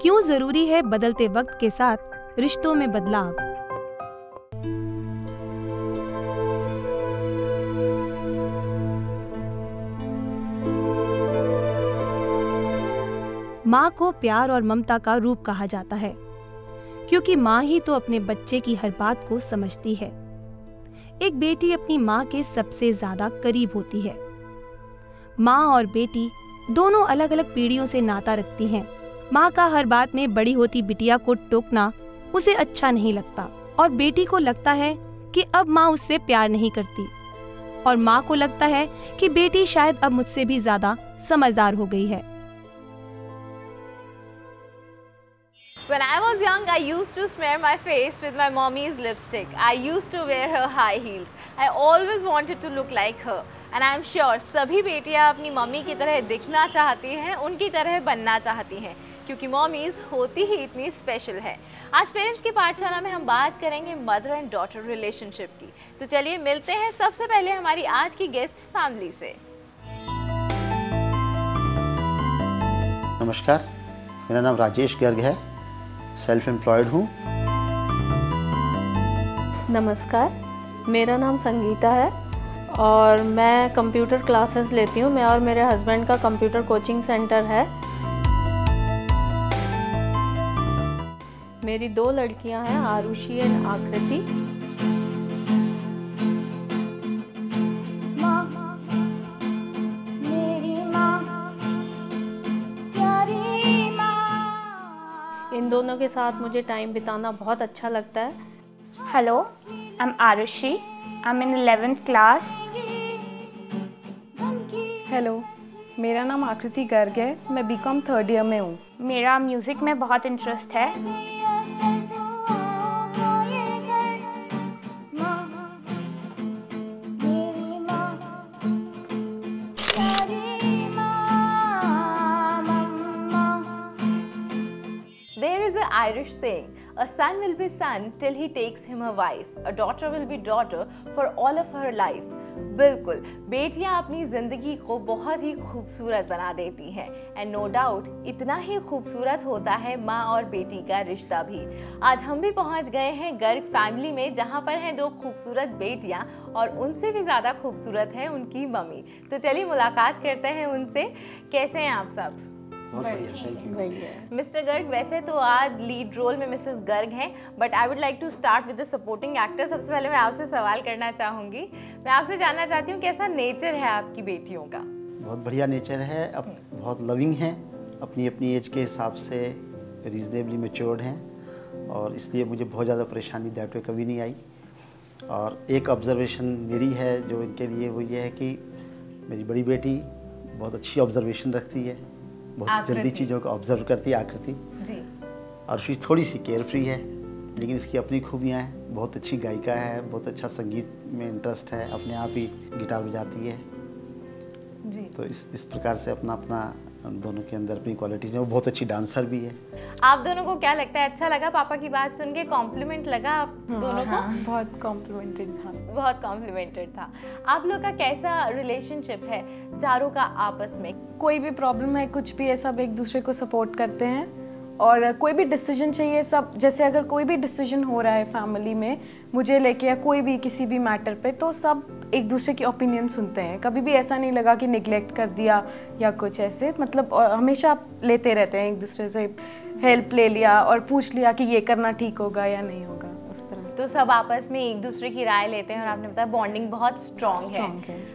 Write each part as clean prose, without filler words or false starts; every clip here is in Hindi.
क्यों जरूरी है बदलते वक्त के साथ रिश्तों में बदलाव? माँ को प्यार और ममता का रूप कहा जाता है, क्योंकि माँ ही तो अपने बच्चे की हर बात को समझती है। एक बेटी अपनी माँ के सबसे ज्यादा करीब होती है। माँ और बेटी दोनों अलग अलग पीढ़ियों से नाता रखती हैं। माँ का हर बात में बड़ी होती बिटिया को टोकना उसे अच्छा नहीं लगता और बेटी को लगता है कि अब माँ उससे प्यार नहीं करती, और माँ को लगता है कि बेटी शायद अब मुझसे भी ज्यादा समझदार हो गई है। When I was young, I used to smear my face with my mommy's lipstick. I used to wear her high heels. I always wanted to look like her. And I am sure सभी बेटियां अपनी मम्मी की तरह दिखना चाहती हैं, उनकी तरह बनना चाहती हैं, क्योंकि मॉमीज होती ही इतनी स्पेशल है। आज पेरेंट्स की पाठशाला में हम बात करेंगे मदर एंड डॉटर रिलेशनशिप की। तो चलिए मिलते हैं सबसे पहले हमारी आज की गेस्ट फैमिली से। नमस्कार, मेरा नाम राजेश गर्ग है, सेल्फ एम्प्लॉयड हूँ। नमस्कार, मेरा नाम संगीता है और मैं कंप्यूटर क्लासेस लेती हूँ। मैं और मेरे हस्बैंड का कंप्यूटर कोचिंग सेंटर है। मेरी 2 लड़कियां हैं, आरुषि एंड आकृति। इन दोनों के साथ मुझे टाइम बिताना बहुत अच्छा लगता है। Hello, I'm Arushi. I'm in 11th class. Hello, मेरा नाम आकृति गर्ग है। मैं बीकॉम 3rd ईयर में हूँ। मेरा म्यूज़िक में बहुत इंटरेस्ट है। There is an Irish saying, a son will be son till he takes him a wife, a daughter will be daughter for all of her life. बिल्कुल, बेटियां अपनी ज़िंदगी को बहुत ही खूबसूरत बना देती हैं एंड नो डाउट इतना ही खूबसूरत होता है माँ और बेटी का रिश्ता भी। आज हम भी पहुँच गए हैं गर्ग फैमिली में, जहाँ पर हैं 2 खूबसूरत बेटियाँ और उनसे भी ज़्यादा खूबसूरत है उनकी मम्मी। तो चलिए मुलाकात करते हैं उनसे। कैसे हैं आप सब? मिस्टर गर्ग, वैसे तो आज लीड रोल में मिसेस गर्ग हैं, but I would like to start with the supporting actor. सबसे पहले मैं आपसे सवाल करना चाहूँगी। मैं आपसे जानना चाहती हूँ कैसा नेचर है आपकी बेटियों का? बहुत बढ़िया नेचर है, अब बहुत लविंग हैं, अपनी अपनी एज के हिसाब से रीजनेबली मैच्योर्ड हैं, और इसलिए मुझे बहुत ज़्यादा परेशानी दैट वे कभी नहीं आई। और एक ऑब्जर्वेशन मेरी है जो इनके लिए, वो ये है कि मेरी बड़ी बेटी बहुत अच्छी ऑब्जर्वेशन रखती है, बहुत जल्दी चीज़ों को ऑब्जर्व करती है आकृति जी। और फिर थोड़ी सी केयर फ्री है, लेकिन इसकी अपनी खूबियाँ हैं। बहुत अच्छी गायिका है, बहुत अच्छा संगीत में इंटरेस्ट है, अपने आप ही गिटार बजाती है जी। तो इस प्रकार से अपना दोनों के अंदर अपनी क्वालिटीज़ हैं। वो बहुत अच्छी डांसर भी है। आप दोनों को क्या लगता है, अच्छा लगा पापा की बात सुन के? कॉम्प्लीमेंट लगा आप दोनों को? बहुत कॉम्प्लीमेंटेड था। बहुत कॉम्प्लीमेंटेड था। आप लोग का कैसा रिलेशनशिप है चारों का आपस में? कोई भी प्रॉब्लम है, कुछ भी है, सब एक दूसरे को सपोर्ट करते हैं। और कोई भी डिसीजन चाहिए, सब जैसे अगर कोई भी डिसीजन हो रहा है फैमिली में मुझे लेके या कोई भी किसी भी मैटर पे, तो सब एक दूसरे की ओपिनियन सुनते हैं। कभी भी ऐसा नहीं लगा कि निगलेक्ट कर दिया या कुछ ऐसे, मतलब हमेशा लेते रहते हैं, एक दूसरे से हेल्प ले लिया और पूछ लिया कि ये करना ठीक होगा या नहीं होगा, उस तरह। तो सब आपस में एक दूसरे की राय लेते हैं और आपने बताया बॉन्डिंग बहुत स्ट्रॉन्ग है।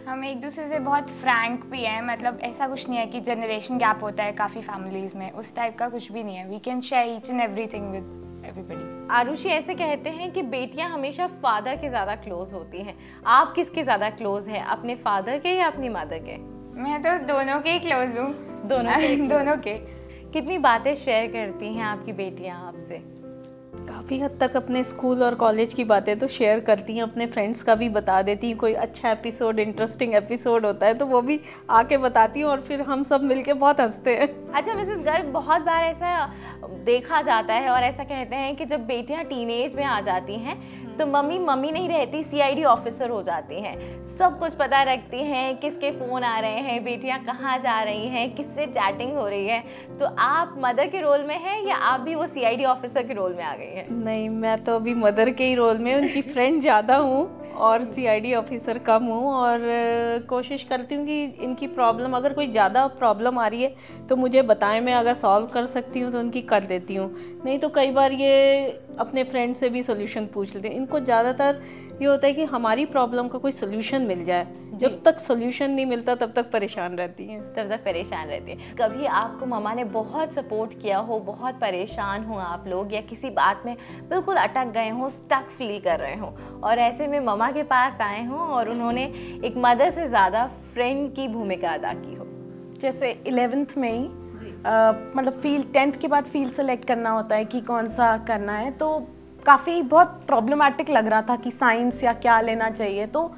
हम एक दूसरे से बहुत फ्रैंक भी हैं, मतलब ऐसा कुछ नहीं है कि जनरेशन गैप होता है काफ़ी फैमिलीज़ में, उस टाइप का कुछ भी नहीं है। We can share each and everything with everybody. Arushi, ऐसे कहते हैं कि बेटियां हमेशा फादर के ज़्यादा क्लोज होती हैं। आप किसके ज़्यादा क्लोज हैं, अपने फादर के या अपनी मदर के? मैं तो दोनों के ही क्लोज हूँ। दोनों के? दोनों के। कितनी बातें शेयर करती हैं आपकी बेटियां आपसे? काफ़ी हद तक अपने स्कूल और कॉलेज की बातें तो शेयर करती हैं, अपने फ्रेंड्स का भी बता देती हैं। कोई अच्छा एपिसोड, इंटरेस्टिंग एपिसोड होता है तो वो भी आके बताती हूँ और फिर हम सब मिलके बहुत हंसते हैं। अच्छा मिसेस गर्ग, बहुत बार ऐसा देखा जाता है और ऐसा कहते हैं कि जब बेटियां टीनेज में आ जाती हैं तो मम्मी मम्मी नहीं रहती, सीआईडी ऑफिसर हो जाती हैं, सब कुछ पता रखती हैं, किसके फ़ोन आ रहे हैं, बेटियां कहाँ जा रही हैं, किससे चैटिंग हो रही है। तो आप मदर के रोल में हैं या आप भी वो सीआईडी ऑफिसर के रोल में आ गई हैं? नहीं, मैं तो अभी मदर के ही रोल में, उनकी फ्रेंड ज़्यादा हूँ और सीआईडी ऑफिसर कम हूँ। और कोशिश करती हूँ कि इनकी प्रॉब्लम, अगर कोई ज़्यादा प्रॉब्लम आ रही है तो मुझे बताएं, मैं अगर सॉल्व कर सकती हूँ तो उनकी कर देती हूँ, नहीं तो कई बार ये अपने फ्रेंड से भी सोल्यूशन पूछ लेते हैं। इनको ज़्यादातर ये होता है कि हमारी प्रॉब्लम का कोई सोल्यूशन मिल जाए, जब तक सोल्यूशन नहीं मिलता तब तक परेशान रहती हैं। तब तक परेशान रहती है। कभी आपको मम्मा ने बहुत सपोर्ट किया हो, बहुत परेशान हो आप लोग, या किसी बात में बिल्कुल अटक गए हो, स्टक फील कर रहे हो और ऐसे में मम्मा के पास आए हो और उन्होंने एक मदर से ज़्यादा फ्रेंड की भूमिका अदा की हो? जैसे 11th में ही मतलब फील्ड 10th के बाद फील्ड सेलेक्ट करना होता है कि कौन सा करना है, तो काफ़ी बहुत प्रॉब्लमेटिक लग रहा था कि साइंस या क्या लेना चाहिए। तो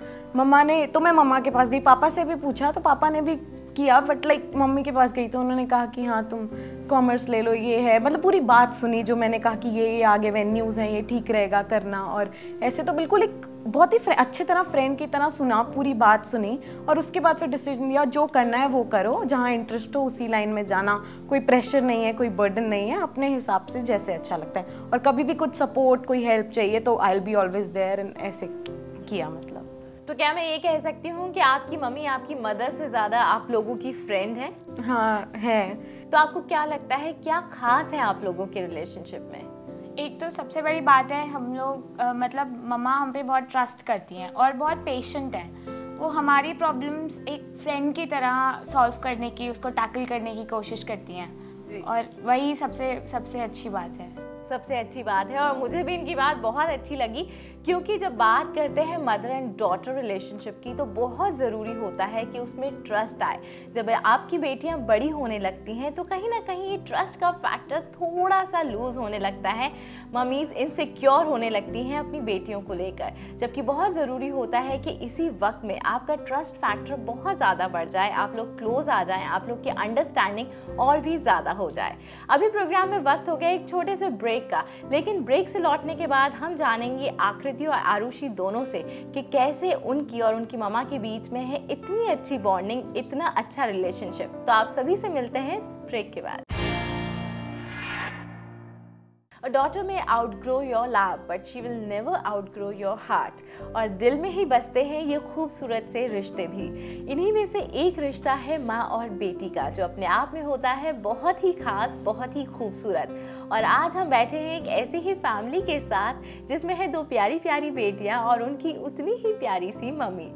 मैं मम्मा के पास गई, पापा से भी पूछा तो पापा ने भी किया, बट मम्मी के पास गई तो उन्होंने कहा कि हाँ तुम कॉमर्स ले लो, ये है, मतलब पूरी बात सुनी जो मैंने कहा कि ये आगे वेन्यूज़ हैं, ये ठीक रहेगा करना। और ऐसे तो बिल्कुल एक बहुत ही अच्छे तरह फ्रेंड की तरह सुना, पूरी बात सुनी और उसके बाद फिर डिसीजन लिया जो करना है वो करो, जहाँ इंटरेस्ट हो उसी लाइन में जाना, कोई प्रेशर नहीं है, कोई बर्डन नहीं है, अपने हिसाब से जैसे अच्छा लगता है। और कभी भी कुछ सपोर्ट, कोई हेल्प चाहिए तो I will be always there, and ऐसे किया। मतलब तो क्या मैं ये कह सकती हूँ कि आपकी मम्मी आपकी मदर से ज़्यादा आप लोगों की फ्रेंड है? हाँ है। तो आपको क्या लगता है क्या खास है आप लोगों के रिलेशनशिप में? एक तो सबसे बड़ी बात है, हम लोग मतलब मम्मा हम पे बहुत ट्रस्ट करती हैं और बहुत पेशेंट हैं। वो हमारी प्रॉब्लम्स एक फ्रेंड की तरह सॉल्व करने की, उसको टैकल करने की कोशिश करती हैं और वही सबसे अच्छी बात है। सबसे अच्छी बात है और मुझे भी इनकी बात बहुत अच्छी लगी, क्योंकि जब बात करते हैं मदर एंड डॉटर रिलेशनशिप की तो बहुत ज़रूरी होता है कि उसमें ट्रस्ट आए। जब आपकी बेटियां बड़ी होने लगती हैं तो कहीं ना कहीं ये ट्रस्ट का फैक्टर थोड़ा सा लूज़ होने लगता है, मम्मीज़ इनसिक्योर होने लगती हैं अपनी बेटियों को लेकर, जबकि बहुत ज़रूरी होता है कि इसी वक्त में आपका ट्रस्ट फैक्टर बहुत ज़्यादा बढ़ जाए, आप लोग क्लोज आ जाएँ, आप लोग की अंडरस्टैंडिंग और भी ज़्यादा हो जाए। अभी प्रोग्राम में वक्त हो गया एक छोटे से ब्रेक का, लेकिन ब्रेक से लौटने के बाद हम जानेंगे आकृति और आरुषि दोनों से कि कैसे उनकी और उनकी मामा के बीच में है इतनी अच्छी बॉन्डिंग, इतना अच्छा रिलेशनशिप। तो आप सभी से मिलते हैं इस ब्रेक के बाद। A daughter may outgrow your love, but she will never outgrow your heart. और दिल में ही बसते हैं ये खूबसूरत से रिश्ते भी। इन्हीं में से एक रिश्ता है माँ और बेटी का, जो अपने आप में होता है बहुत ही खास, बहुत ही खूबसूरत। और आज हम बैठे हैं एक ऐसी ही फैमिली के साथ जिसमें है दो प्यारी प्यारी बेटियाँ और उनकी उतनी ही प्यारी सी मम्मी।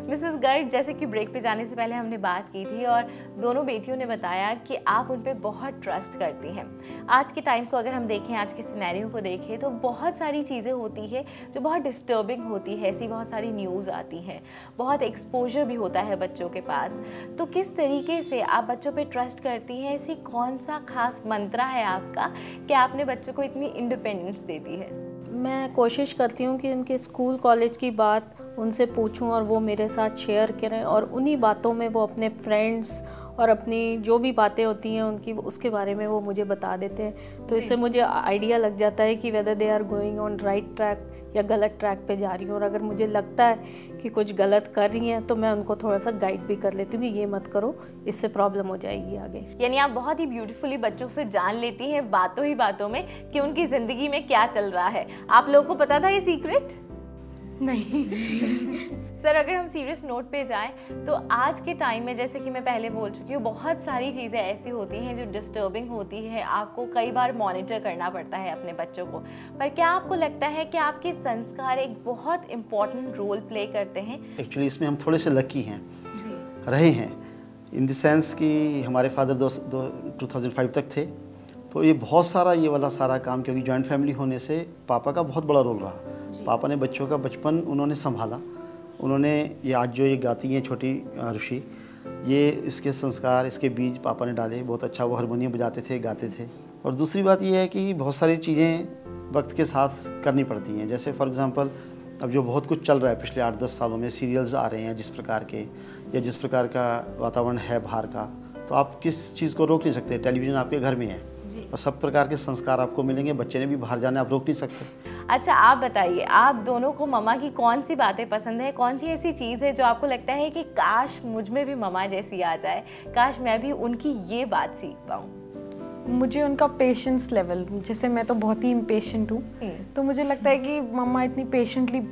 मिसेस गर्ग, जैसे कि ब्रेक पे जाने से पहले हमने बात की थी और दोनों बेटियों ने बताया कि आप उन पे बहुत ट्रस्ट करती हैं। आज के टाइम को अगर हम देखें, आज के सिनेरियो को देखें तो बहुत सारी चीज़ें होती है जो बहुत डिस्टर्बिंग होती है, ऐसी बहुत सारी न्यूज़ आती हैं, बहुत एक्सपोजर भी होता है बच्चों के पास। तो किस तरीके से आप बच्चों पे ट्रस्ट करती हैं? ऐसी कौन सा खास मंत्रा है आपका कि आपने बच्चों को इतनी इंडिपेंडेंस दे दी है? मैं कोशिश करती हूँ कि उनके स्कूल कॉलेज की बात उनसे पूछूं और वो मेरे साथ शेयर करें और उन्हीं बातों में वो अपने फ्रेंड्स और अपनी जो भी बातें होती हैं उनकी, उसके बारे में वो मुझे बता देते हैं। तो इससे मुझे आइडिया लग जाता है कि whether they are going on right track या गलत ट्रैक पे जा रही हूँ। और अगर मुझे लगता है कि कुछ गलत कर रही हैं तो मैं उनको थोड़ा सा गाइड भी कर लेती हूँ कि ये मत करो, इससे प्रॉब्लम हो जाएगी आगे। यानी आप बहुत ही ब्यूटीफुली बच्चों से जान लेती हैं बातों ही बातों में कि उनकी ज़िंदगी में क्या चल रहा है। आप लोगों को पता था ये सीक्रेट? नहीं। सर, अगर हम सीरियस नोट पे जाएं तो आज के टाइम में, जैसे कि मैं पहले बोल चुकी हूँ, बहुत सारी चीज़ें ऐसी होती हैं जो डिस्टर्बिंग होती है, आपको कई बार मॉनिटर करना पड़ता है अपने बच्चों को। पर क्या आपको लगता है कि आपके संस्कार एक बहुत इम्पॉर्टेंट रोल प्ले करते हैं? एक्चुअली इसमें हम थोड़े से लकी हैं रहे हैं, इन द सेंस कि हमारे फादर 2005 तक थे, तो ये बहुत सारा ये वाला सारा काम, क्योंकि जॉइंट फैमिली होने से पापा का बहुत बड़ा रोल रहा। पापा ने बच्चों का बचपन उन्होंने संभाला, उन्होंने ये आज जो ये गाती हैं छोटी आरुषि, ये इसके संस्कार, इसके बीज पापा ने डाले। बहुत अच्छा वो हारमोनियम बजाते थे, गाते थे। और दूसरी बात ये है कि बहुत सारी चीज़ें वक्त के साथ करनी पड़ती हैं। जैसे फॉर एग्ज़ाम्पल अब जो बहुत कुछ चल रहा है पिछले 8-10 सालों में, सीरियल्स आ रहे हैं जिस प्रकार के, या जिस प्रकार का वातावरण है बाहर का, तो आप किस चीज़ को रोक नहीं सकते। टेलीविज़न आपके घर में है और सब प्रकार के संस्कार आपको मिलेंगे, बच्चे ने भी बाहर जाना, आप रोक नहीं सकते। अच्छा, आप बताइए, आप दोनों को मम्मा की कौन सी बातें पसंद है? कौन सी ऐसी चीज़ है जो आपको लगता है कि काश मुझ में भी मम्मा जैसी आ जाए, काश मैं भी उनकी ये बात सीख पाऊँ? मुझे उनका पेशेंस लेवल, जैसे मैं तो बहुत ही इम्पेशेंट हूँ, तो मुझे लगता है कि मम्मा इतनी पेशेंटली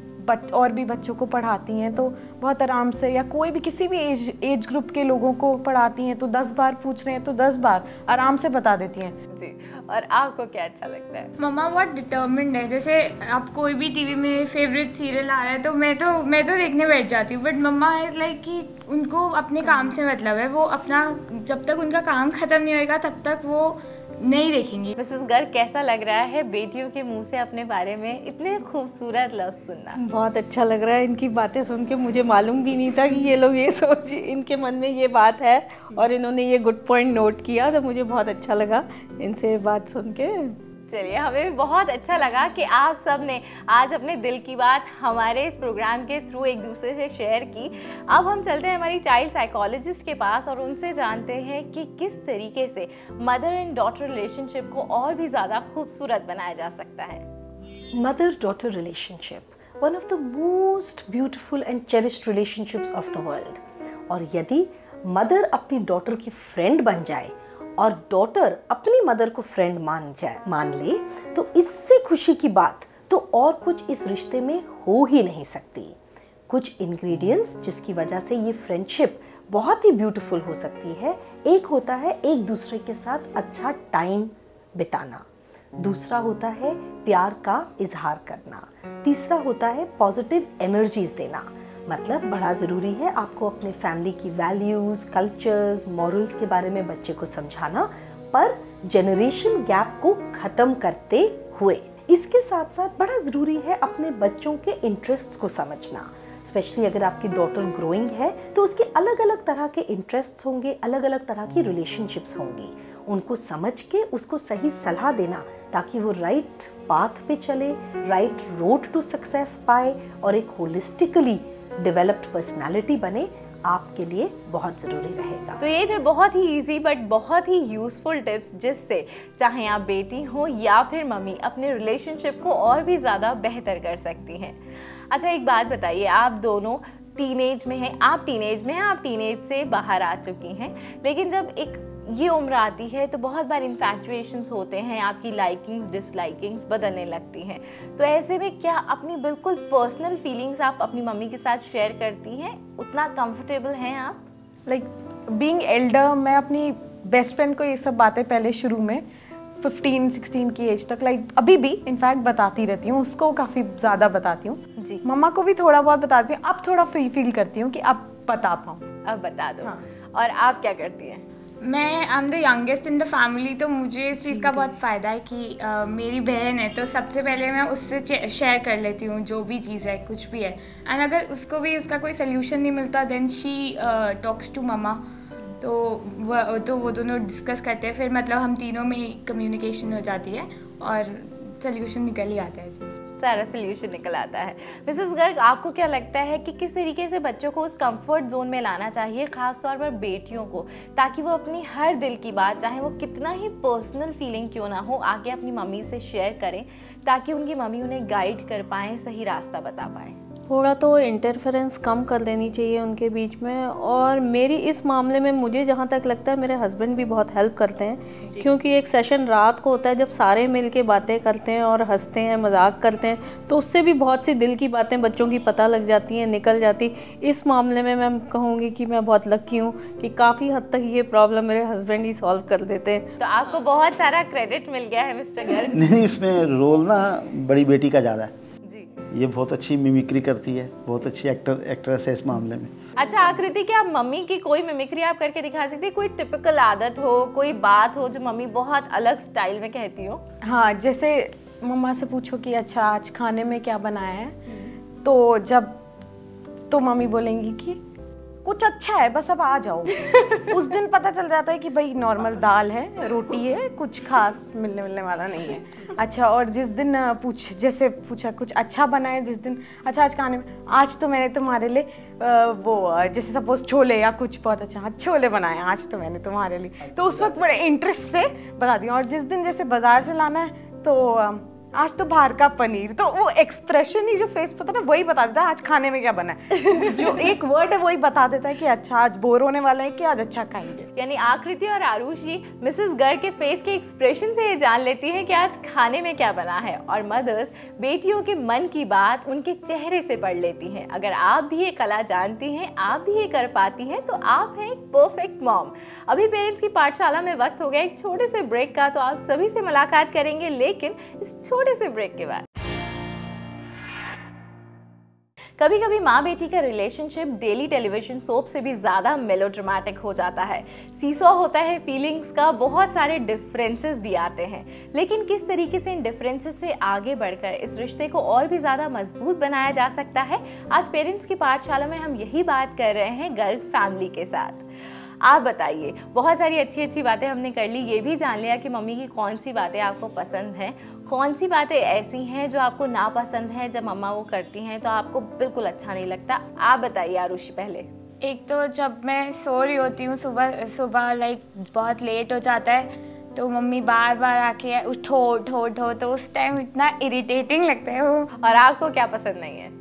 और भी बच्चों को पढ़ाती हैं, तो बहुत आराम से, या कोई भी किसी भी एज ग्रुप के लोगों को पढ़ाती हैं, तो 10 बार पूछ रहे हैं तो 10 बार आराम से बता देती हैं। जी, और आपको क्या अच्छा लगता है? मम्मा बहुत डिटर्मिन्ड है। जैसे आप कोई भी टीवी में फेवरेट सीरियल आ रहा है तो मैं तो देखने बैठ जाती हूँ, बट मम्मा इज़ लाइक कि उनको अपने काम से मतलब है, वो अपना जब तक उनका काम ख़त्म नहीं होएगा तब तक वो नहीं देखेंगी। मिसेस गर्ग, कैसा लग रहा है बेटियों के मुंह से अपने बारे में इतने खूबसूरत लफ्ज़ सुनना? बहुत अच्छा लग रहा है इनकी बातें सुन के। मुझे मालूम भी नहीं था कि ये लोग ये सोच, इनके मन में ये बात है और इन्होंने ये गुड पॉइंट नोट किया, तो मुझे बहुत अच्छा लगा इनसे बात सुन के। चलिए, हमें भी बहुत अच्छा लगा कि आप सब ने आज अपने दिल की बात हमारे इस प्रोग्राम के थ्रू एक दूसरे से शेयर की। अब हम चलते हैं हमारी चाइल्ड साइकोलॉजिस्ट के पास और उनसे जानते हैं कि किस तरीके से मदर एंड डॉटर रिलेशनशिप को और भी ज़्यादा खूबसूरत बनाया जा सकता है। Mother-daughter relationship, one of the most beautiful and cherished relationships of the world. और यदि मदर अपनी डॉटर की फ्रेंड बन जाए और डॉटर अपनी मदर को फ्रेंड मान ले, तो इससे खुशी की बात तो और कुछ इस रिश्ते में हो ही नहीं सकती। कुछ इंग्रेडिएंट्स जिसकी वजह से ये फ्रेंडशिप बहुत ही ब्यूटीफुल हो सकती है। एक होता है एक दूसरे के साथ अच्छा टाइम बिताना, दूसरा होता है प्यार का इजहार करना, तीसरा होता है पॉजिटिव एनर्जीज देना। मतलब बड़ा ज़रूरी है आपको अपने फैमिली की वैल्यूज़, कल्चर्स, मॉरल्स के बारे में बच्चे को समझाना, पर जनरेशन गैप को ख़त्म करते हुए। इसके साथ साथ बड़ा ज़रूरी है अपने बच्चों के इंटरेस्ट्स को समझना। स्पेशली अगर आपकी डॉटर ग्रोइंग है तो उसके अलग अलग तरह के इंटरेस्ट्स होंगे, अलग अलग तरह की रिलेशनशिप्स होंगी। उनको समझ के उसको सही सलाह देना ताकि वो राइट पाथ पे चले, राइट रोड टू सक्सेस पाए और एक होलिस्टिकली डेवलप्ड पर्सनालिटी बने, आपके लिए बहुत ज़रूरी रहेगा। तो ये थे बहुत ही इजी बट बहुत ही यूज़फुल टिप्स जिससे चाहे आप बेटी हो या फिर मम्मी अपने रिलेशनशिप को और भी ज़्यादा बेहतर कर सकती हैं। अच्छा, एक बात बताइए, आप दोनों टीनेज में हैं, आप टीनेज से बाहर आ चुकी हैं, लेकिन जब एक ये उम्र आती है तो बहुत बार इन्फैक्चुएशंस होते हैं, आपकी लाइकिंग्स डिसलाइकिंग्स बदलने लगती हैं। तो ऐसे में क्या अपनी बिल्कुल पर्सनल फीलिंग्स आप अपनी मम्मी के साथ शेयर करती हैं? उतना कंफर्टेबल हैं आप? लाइक बीइंग एल्डर, मैं अपनी बेस्ट फ्रेंड को ये सब बातें पहले शुरू में 15-16 की एज तक अभी भी इनफैक्ट बताती रहती हूँ, उसको काफ़ी ज़्यादा बताती हूँ जी। मम्मा को भी थोड़ा बहुत बताती हूँ, अब थोड़ा फ्री फील करती हूँ कि अब बता पाऊँ। अब बता दो। हाँ। और आप क्या करती हैं? मैं I am the youngest in the family, तो मुझे इस चीज़ का बहुत फ़ायदा है कि मेरी बहन है, तो सबसे पहले मैं उससे शेयर कर लेती हूँ जो भी चीज़ है, कुछ भी है। एंड अगर उसको भी उसका कोई सोल्यूशन नहीं मिलता देन शी टॉक्स टू मम्मा, तो वो दोनों डिस्कस करते हैं, फिर मतलब हम तीनों में कम्युनिकेशन हो जाती है और सोल्यूशन निकल ही आता है जी। सारा सोल्यूशन निकल आता है। मिसेस गर्ग, आपको क्या लगता है कि किस तरीके से बच्चों को उस कंफर्ट जोन में लाना चाहिए, खास तौर पर बेटियों को, ताकि वो अपनी हर दिल की बात, चाहे वो कितना ही पर्सनल फीलिंग क्यों ना हो, आगे अपनी मम्मी से शेयर करें ताकि उनकी मम्मी उन्हें गाइड कर पाएँ, सही रास्ता बता पाएँ? थोड़ा तो इंटरफेरेंस कम कर देनी चाहिए उनके बीच में। और मेरी इस मामले में मुझे जहाँ तक लगता है मेरे हस्बैंड भी बहुत हेल्प करते हैं, क्योंकि एक सेशन रात को होता है जब सारे मिल के बातें करते हैं और हंसते हैं, मजाक करते हैं, तो उससे भी बहुत सी दिल की बातें बच्चों की पता लग जाती हैं, निकल जाती। इस मामले में मैं कहूँगी कि मैं बहुत लकी हूँ कि काफ़ी हद तक ये प्रॉब्लम मेरे हस्बैंड ही सॉल्व कर देते हैं। तो आपको बहुत सारा क्रेडिट मिल गया है मिस्टर गर्ग। नहीं, इसमें रोल ना बड़ी बेटी का ज़्यादा है। ये बहुत अच्छी मिमिक्री करती है, बहुत अच्छी एक्ट्रेस है इस मामले में। अच्छा आकृति, क्या मम्मी की कोई मिमिक्री आप करके दिखा सकती है? कोई टिपिकल आदत हो, कोई बात हो जो मम्मी बहुत अलग स्टाइल में कहती हो? हाँ, जैसे मम्मा से पूछो कि अच्छा आज खाने में क्या बनाया है, तो मम्मी बोलेंगी कि कुछ अच्छा है, बस अब आ जाओ। उस दिन पता चल जाता है कि भाई नॉर्मल दाल है, रोटी है, कुछ खास मिलने वाला नहीं है। अच्छा, और जिस दिन जैसे पूछा कुछ अच्छा बना है, जिस दिन अच्छा आज खाने में, आज तो मैंने तुम्हारे लिए वो जैसे सपोज छोले या कुछ बहुत अच्छा छोले बनाए आज तो मैंने तुम्हारे लिए, तो उस वक्त बड़े इंटरेस्ट से बता दिया। और जिस दिन जैसे बाजार से लाना है तो आज तो बाहर का पनीर, तो वो एक्सप्रेशन ही जो फेस पता ना वही बता देता है आज खाने में क्या बना है। जो एक वर्ड है वही बता देता है कि अच्छा आज बोर होने वाला है कि आज अच्छा खाएंगे। यानी आकृति और आरुषि मिसेस गर्ग के फेस के एक्सप्रेशन से ये जान लेती हैं कि आज खाने में क्या बना है, और मदर्स बेटियों के मन की बात उनके चेहरे से पढ़ लेती हैं। अगर आप भी ये कला जानती हैं, आप भी ये कर पाती हैं, तो आप हैं एक परफेक्ट मॉम। अभी पेरेंट्स की पाठशाला में वक्त हो गया एक छोटे से ब्रेक का, तो आप सभी से मुलाकात करेंगे लेकिन इस छोटे से ब्रेक के बाद। कभी कभी माँ बेटी का रिलेशनशिप डेली टेलीविजन सोप से भी ज़्यादा मेलोड्रामेटिक हो जाता है। सीसॉ होता है फीलिंग्स का, बहुत सारे डिफरेंसेस भी आते हैं, लेकिन किस तरीके से इन डिफरेंसेस से आगे बढ़कर इस रिश्ते को और भी ज़्यादा मजबूत बनाया जा सकता है, आज पेरेंट्स की पाठशाला में हम यही बात कर रहे हैं गर्ग फैमिली के साथ। आप बताइए, बहुत सारी अच्छी अच्छी बातें हमने कर ली, ये भी जान लिया कि मम्मी की कौन सी बातें आपको पसंद हैं, कौन सी बातें ऐसी हैं जो आपको नापसंद हैं, जब मम्मा वो करती हैं तो आपको बिल्कुल अच्छा नहीं लगता। आप बताइए आरुषि पहले। एक तो जब मैं सो रही होती हूँ सुबह लाइक बहुत लेट हो जाता है, तो मम्मी बार बार आके उठो उठो उठो, तो उस टाइम इतना इरिटेटिंग लगता है वो। और आपको क्या पसंद नहीं है?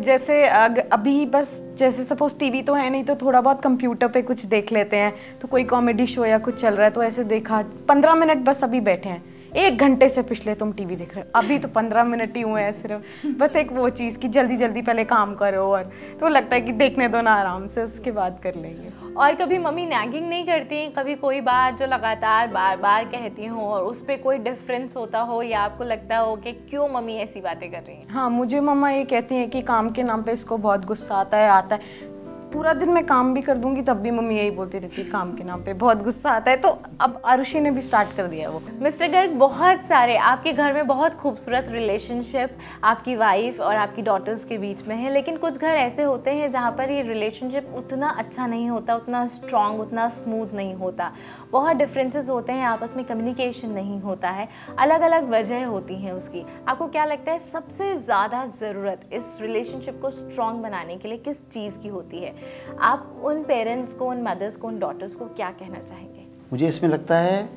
जैसे अभी बस जैसे सपोज टीवी तो है नहीं, तो थोड़ा बहुत कंप्यूटर पे कुछ देख लेते हैं, तो कोई कॉमेडी शो या कुछ चल रहा है तो ऐसे देखा 15 मिनट, बस अभी बैठे हैं, 1 घंटे से पिछले तुम टीवी देख रहे हो, अभी तो 15 मिनट ही हुए हैं सिर्फ। बस एक वो चीज़ कि जल्दी जल्दी पहले काम करो, और तो लगता है कि देखने दो ना आराम से, उसके बाद कर लेंगे। और कभी मम्मी नैगिंग नहीं करती, कभी कोई बात जो लगातार बार बार कहती हो और उस पर कोई डिफरेंस होता हो, या आपको लगता हो कि क्यों मम्मी ऐसी बातें कर रही हैं? हाँ, मुझे मम्मा ये कहती हैं कि काम के नाम पे इसको बहुत गुस्सा आता है। पूरा दिन मैं काम भी कर दूंगी तब भी मम्मी यही बोलती रहती है काम के नाम पे बहुत गुस्सा आता है। तो अब आरुषि ने भी स्टार्ट कर दिया वो। मिस्टर गर्ग, बहुत सारे आपके घर में बहुत खूबसूरत रिलेशनशिप आपकी वाइफ और आपकी डॉटर्स के बीच में है, लेकिन कुछ घर ऐसे होते हैं जहाँ पर ये रिलेशनशिप उतना अच्छा नहीं होता, उतना स्ट्रॉन्ग, उतना स्मूथ नहीं होता, बहुत डिफरेंसेस होते हैं, आपस में कम्युनिकेशन नहीं होता है, अलग अलग वजह होती हैं उसकी। आपको क्या लगता है सबसे ज़्यादा ज़रूरत इस रिलेशनशिप को स्ट्रॉन्ग बनाने के लिए किस चीज़ की होती है? आप उन पेरेंट्स को, उन मदर्स को, उन डॉटर्स को क्या कहना चाहेंगे? मुझे इसमें लगता है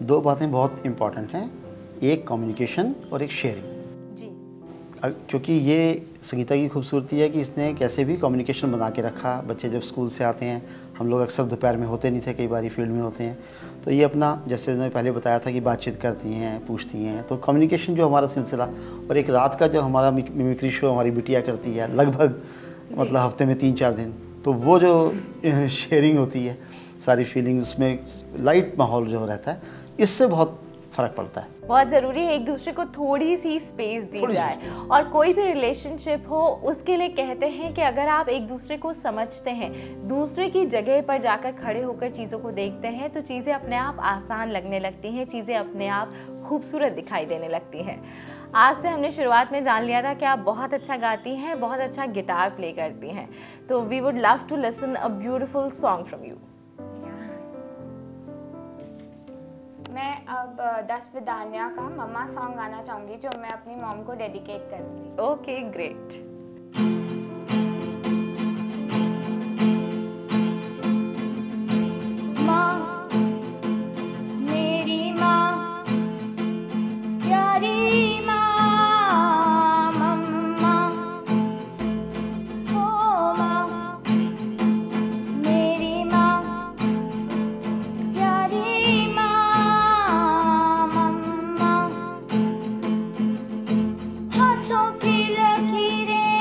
2 बातें बहुत इम्पॉर्टेंट हैं, एक कम्युनिकेशन और एक शेयरिंग जी। क्योंकि ये संगीता की खूबसूरती है कि इसने कैसे भी कम्युनिकेशन बना के रखा। बच्चे जब स्कूल से आते हैं, हम लोग अक्सर दोपहर में होते नहीं थे, कई बार फील्ड में होते हैं, तो ये अपना जैसे मैंने पहले बताया था कि बातचीत करती हैं, पूछती हैं, तो कम्युनिकेशन जो हमारा सिलसिला, और एक रात का जो हमारा मिमिक्री शो हमारी बिटिया करती है लगभग मतलब हफ्ते में 3-4 दिन, तो वो जो शेयरिंग होती है, सारी फीलिंग्स, उसमें लाइट माहौल जो रहता है, इससे बहुत फ़र्क पड़ता है। बहुत ज़रूरी है एक दूसरे को थोड़ी सी स्पेस दी जाए। और कोई भी रिलेशनशिप हो उसके लिए कहते हैं कि अगर आप एक दूसरे को समझते हैं, दूसरे की जगह पर जाकर खड़े होकर चीज़ों को देखते हैं, तो चीज़ें अपने आप आसान लगने लगती हैं, चीज़ें अपने आप खूबसूरत दिखाई देने लगती हैं। आपसे हमने शुरुआत में जान लिया था कि आप बहुत अच्छा गाती हैं, बहुत अच्छा गिटार प्ले करती हैं, तो we would love to listen a beautiful song from you. मैं अब 10 विदानिया का मम्मा सॉन्ग गाना चाहूँगी, जो मैं अपनी मॉम को डेडिकेट करूँगी। Okay, great. हाथों की लकीरें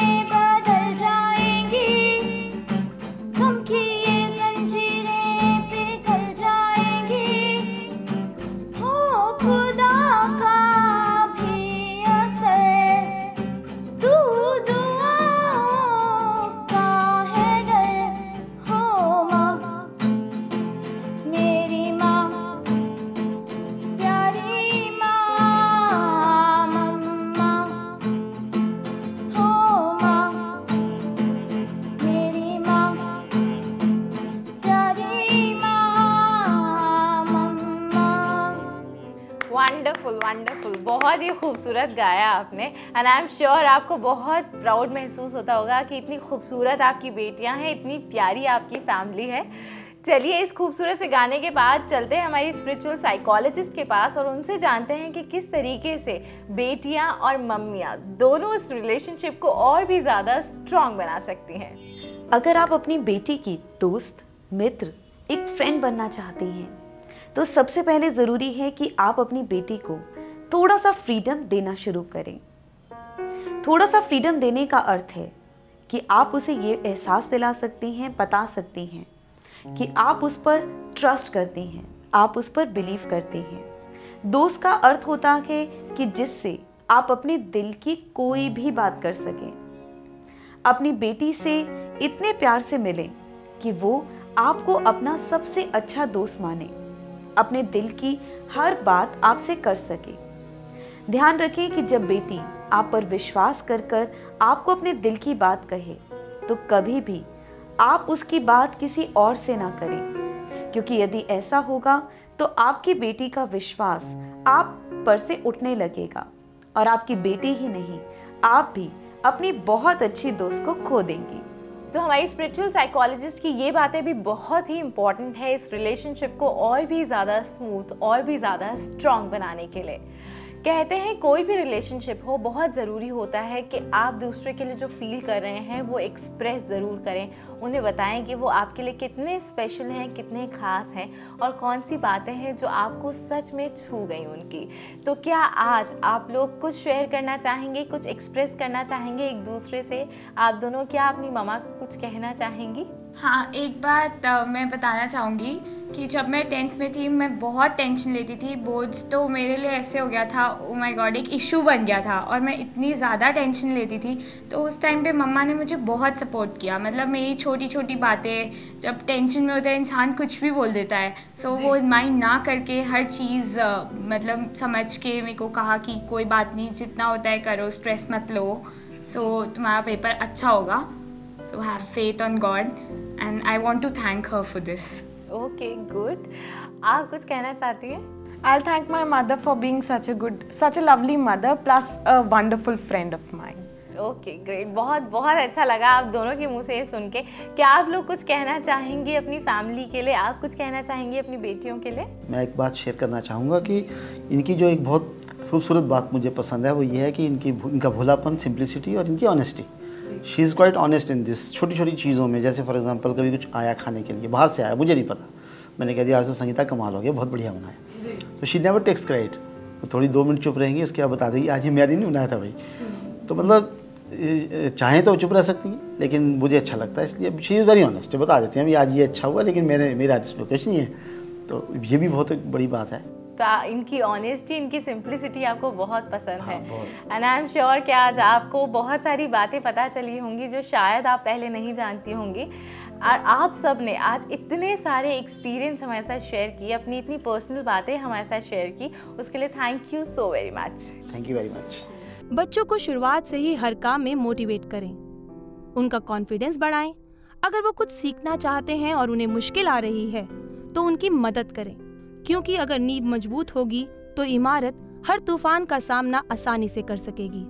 बहुत ही खूबसूरत गाया आपने एंड आई एम श्योर आपको बहुत प्राउड महसूस होता होगा कि इतनी खूबसूरत आपकी बेटियां हैं, इतनी प्यारी आपकी फैमिली है। चलिए इस खूबसूरत से गाने के बाद चलते हैं हमारी स्पिरिचुअल साइकोलॉजिस्ट के पास और उनसे जानते हैं कि किस तरीके से बेटियां और मम्मियां दोनों इस रिलेशनशिप को और भी ज़्यादा स्ट्रॉन्ग बना सकती हैं। अगर आप अपनी बेटी की दोस्त, मित्र, एक फ्रेंड बनना चाहती हैं तो सबसे पहले ज़रूरी है कि आप अपनी बेटी को थोड़ा सा फ्रीडम देना शुरू करें। थोड़ा सा फ्रीडम देने का अर्थ है कि आप उसे ये एहसास दिला सकती हैं, बता सकती हैं कि आप उस पर ट्रस्ट करती हैं, आप उस पर बिलीव करती हैं। दोस्त का अर्थ होता है कि जिससे आप अपने दिल की कोई भी बात कर सकें। अपनी बेटी से इतने प्यार से मिलें कि वो आपको अपना सबसे अच्छा दोस्त माने, अपने दिल की हर बात आपसे कर सके। ध्यान रखें कि जब बेटी आप पर विश्वास कर कर आपको अपने दिल की बात कहे तो कभी भी आप उसकी बात किसी और से ना करें, क्योंकि यदि ऐसा होगा तो आपकी बेटी का विश्वास आप पर से उठने लगेगा और आपकी बेटी ही नहीं, आप भी अपनी बहुत अच्छी दोस्त को खो देंगी। तो हमारी स्पिरिचुअल साइकोलॉजिस्ट की ये बातें भी बहुत ही इम्पॉर्टेंट है इस रिलेशनशिप को और भी ज़्यादा स्मूथ और भी ज़्यादा स्ट्रॉन्ग बनाने के लिए। कहते हैं कोई भी रिलेशनशिप हो बहुत ज़रूरी होता है कि आप दूसरे के लिए जो फील कर रहे हैं वो एक्सप्रेस ज़रूर करें, उन्हें बताएं कि वो आपके लिए कितने स्पेशल हैं, कितने ख़ास हैं और कौन सी बातें हैं जो आपको सच में छू गई उनकी। तो क्या आज आप लोग कुछ शेयर करना चाहेंगे, कुछ एक्सप्रेस करना चाहेंगे एक दूसरे से? आप दोनों क्या अपनी मम्मा को कुछ कहना चाहेंगी? हाँ, एक बात मैं बताना चाहूँगी कि जब मैं 10th में थी मैं बहुत टेंशन लेती थी। बोर्ड्स तो मेरे लिए ऐसे हो गया था, ओ माय गॉड, एक इशू बन गया था और मैं इतनी ज़्यादा टेंशन लेती थी। तो उस टाइम पे मम्मा ने मुझे बहुत सपोर्ट किया। मतलब मेरी छोटी छोटी बातें, जब टेंशन में होता है इंसान कुछ भी बोल देता है, सो वो माइंड ना करके हर चीज़ मतलब समझ के मेरे को कहा कि कोई बात नहीं, जितना होता है करो, स्ट्रेस मत लो, सो तुम्हारा पेपर अच्छा होगा, so have faith on God and I want to thank her for this. Okay, good. आप कुछ कहना चाहती हैं? I'll thank my mother for being such a lovely mother plus a wonderful friend of mine. Okay, great. बहुत बहुत अच्छा लगा आप दोनों के मुंह से ये सुन के। क्या आप लोग कुछ कहना चाहेंगे अपनी फैमिली के लिए? आप कुछ कहना चाहेंगे अपनी बेटियों के लिए? मैं एक बात शेयर करना चाहूँगा कि इनकी जो एक बहुत खूबसूरत बात मुझे पसंद है वो ये है कि इनका भोलापन, सिंप्लिसिटी और इनकी honesty. She is quite honest in this, छोटी छोटी चीज़ों में। जैसे फॉर एग्जांपल कभी कुछ आया खाने के लिए, बाहर से आया, मुझे नहीं पता, मैंने कह दिया आज तो संगीता कमाल हो गया, बहुत बढ़िया बनाया, तो शी नेवर टेक्स क्रेडिट। तो थोड़ी 2 मिनट चुप रहेंगी, उसके बाद बता देगी आज ये मैंने नहीं बनाया था भाई। तो मतलब चाहें तो चुप रह सकती हैं, लेकिन मुझे अच्छा लगता है इसलिए शी इज़ वेरी ऑनेस्ट, बता देती हैं आज ये अच्छा हुआ, लेकिन मेरा इस पर कुछ नहीं है। तो ये भी बहुत बड़ी बात है। तो इनकी ऑनेस्टी, इनकी सिंप्लिसिटी आपको बहुत पसंद है एंड आई एम श्योर कि आज आपको बहुत सारी बातें पता चली होंगी जो शायद आप पहले नहीं जानती होंगी। और आप सब ने आज इतने सारे एक्सपीरियंस हमारे साथ शेयर किए, अपनी इतनी पर्सनल बातें हमारे साथ शेयर की, उसके लिए thank you so very much. Thank you very much. बच्चों को शुरुआत से ही हर काम में मोटिवेट करें, उनका कॉन्फिडेंस बढ़ाएं। अगर वो कुछ सीखना चाहते हैं और उन्हें मुश्किल आ रही है तो उनकी मदद करें, क्योंकि अगर नींव मजबूत होगी तो इमारत हर तूफान का सामना आसानी से कर सकेगी।